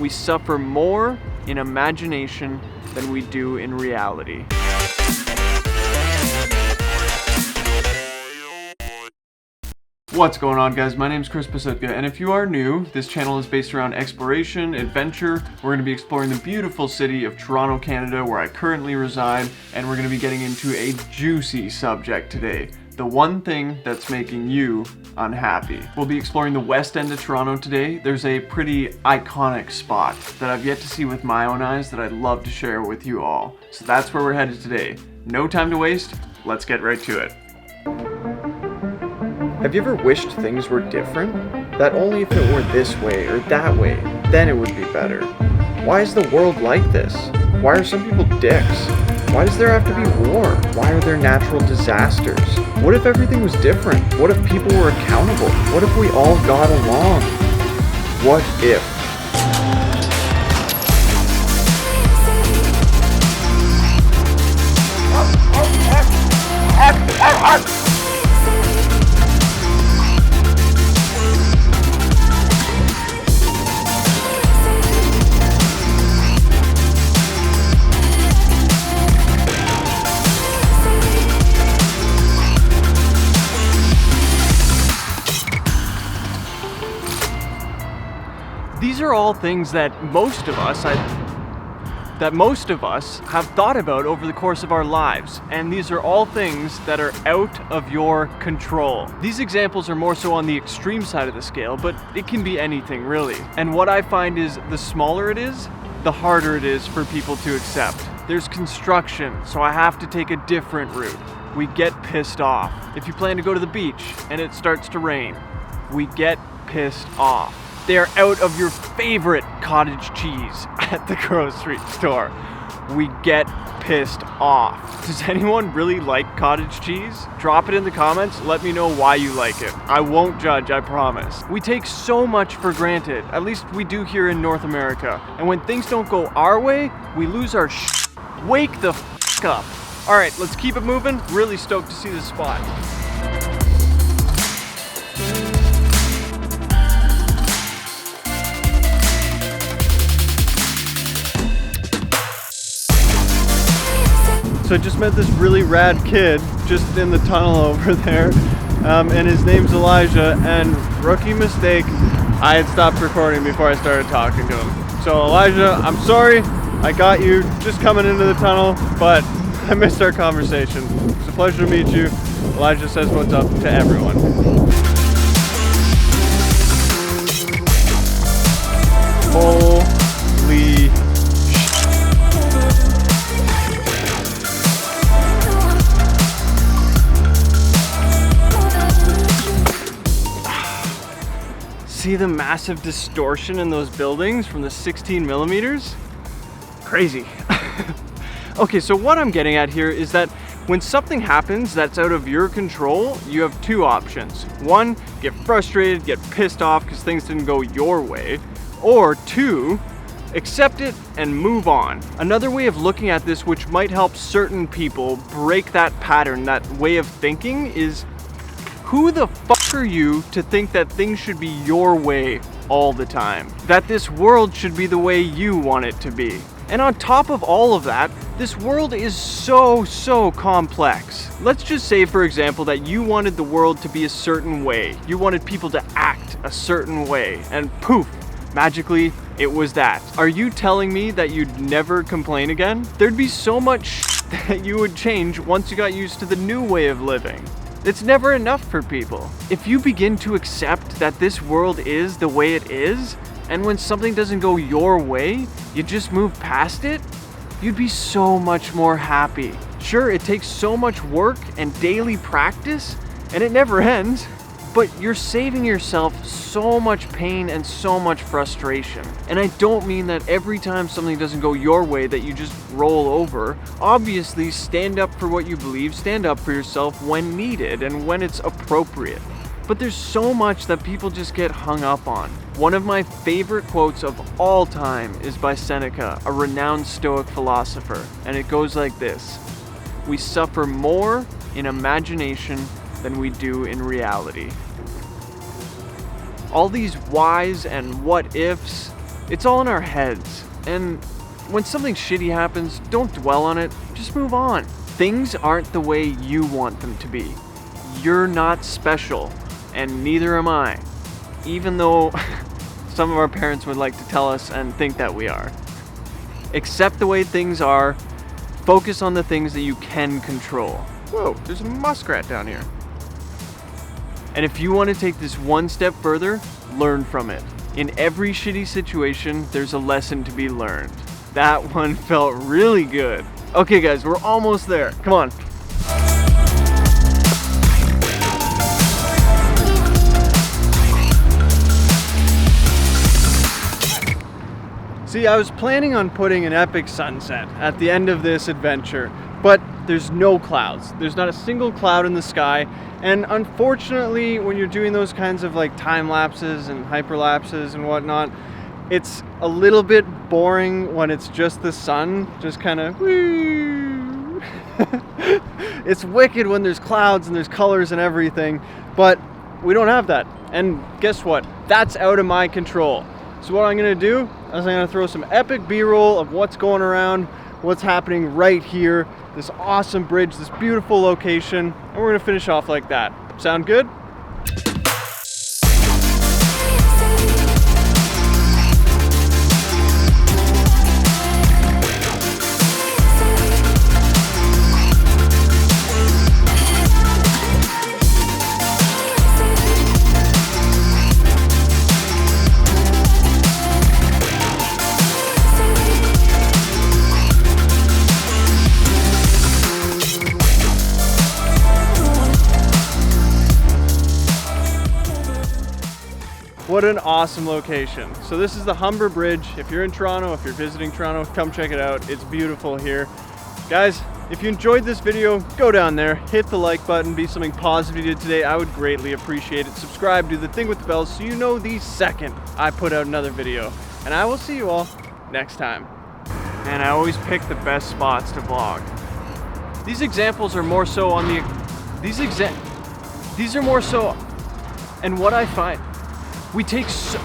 We suffer more in imagination than we do in reality. What's going on, guys? My name is Psutka, and if you are new, this channel is based around exploration, adventure. We're going to be exploring the beautiful city of Toronto, Canada, where I currently reside, and we're going to be getting into a juicy subject today. The one thing that's making you unhappy. We'll be exploring the west end of Toronto today. There's a pretty iconic spot that I've yet to see with my own eyes that I'd love to share with you all. So that's where we're headed today. No time to waste, let's get right to it. Have you ever wished things were different? That only if it were this way or that way, then it would be better. Why is the world like this? Why are some people dicks? Why does there have to be war? Why are there natural disasters? What if everything was different? What if people were accountable? What if we all got along? What if? These are all things that most of us have thought about over the course of our lives, and these are all things that are out of your control. These examples are more so on the extreme side of the scale, but it can be anything really. And what I find is the smaller it is, the harder it is for people to accept. There's construction, so I have to take a different route. We get pissed off. If you plan to go to the beach and it starts to rain, we get pissed off. They're out of your favorite cottage cheese at the grocery store. We get pissed off. Does anyone really like cottage cheese? Drop it in the comments. Let me know why you like it. I won't judge, I promise. We take so much for granted. At least we do here in North America. And when things don't go our way, we lose our shit. Wake the f up. All right, let's keep it moving. Really stoked to see this spot. So I just met this really rad kid just in the tunnel over there, and his name's Elijah, and rookie mistake, I had stopped recording before I started talking to him. So Elijah, I'm sorry, I got you just coming into the tunnel, but I missed our conversation. It's a pleasure to meet you. Elijah says what's up to everyone. Holy see the massive distortion in those buildings from the 16 millimeters? Crazy. Okay, so what I'm getting at here is that when something happens that's out of your control, you have two options. One, get frustrated, get pissed off because things didn't go your way. Or two, accept it and move on. Another way of looking at this, which might help certain people break that pattern, that way of thinking, is who the fuck are you to think that things should be your way all the time? That this world should be the way you want it to be? And on top of all of that, this world is so complex. Let's just say, for example, that you wanted the world to be a certain way. You wanted people to act a certain way, and poof, magically, it was that. Are you telling me that you'd never complain again? There'd be so much shit that you would change once you got used to the new way of living. It's never enough for people. If you begin to accept that this world is the way it is, and when something doesn't go your way, you just move past it, you'd be so much more happy. Sure, it takes so much work and daily practice, and it never ends, but you're saving yourself so much pain and so much frustration. And I don't mean that every time something doesn't go your way that you just roll over. Obviously, stand up for what you believe, stand up for yourself when needed and when it's appropriate. But there's so much that people just get hung up on. One of my favorite quotes of all time is by Seneca, a renowned Stoic philosopher, and it goes like this: "We suffer more in imagination than we do in reality." All these whys and what ifs, It's all in our heads. And when something shitty happens, don't dwell on it, just move on. Things aren't the way you want them to be. You're not special, and neither am I. Even though some of our parents would like to tell us and think that we are. Accept the way things are, focus on the things that you can control. Whoa, there's a muskrat down here. And if you want to take this one step further, learn from it. In every shitty situation, there's a lesson to be learned. That one felt really good. Okay guys, we're almost there. Come on. See, I was planning on putting an epic sunset at the end of this adventure, but there's no clouds. There's not a single cloud in the sky, and unfortunately, when you're doing those kinds of like time lapses and hyperlapses and whatnot, it's a little bit boring when it's just the sun, just kind of woo. It's wicked when there's clouds and there's colors and everything, but we don't have that. And guess what? That's out of my control. So what I'm gonna do is I'm gonna throw some epic B-roll of what's going around, what's happening right here, this awesome bridge, this beautiful location, and we're gonna finish off like that. Sound good? What an awesome location. So this is the Humber Bridge. If you're in Toronto, if you're visiting Toronto, come check it out. It's beautiful here. Guys, if you enjoyed this video, go down there, hit the like button, be something positive you did today. I would greatly appreciate it. Subscribe, do the thing with the bells so you know the second I put out another video. And I will see you all next time. And I always pick the best spots to vlog. These examples are more so on the, these are more so, and what I find, we take so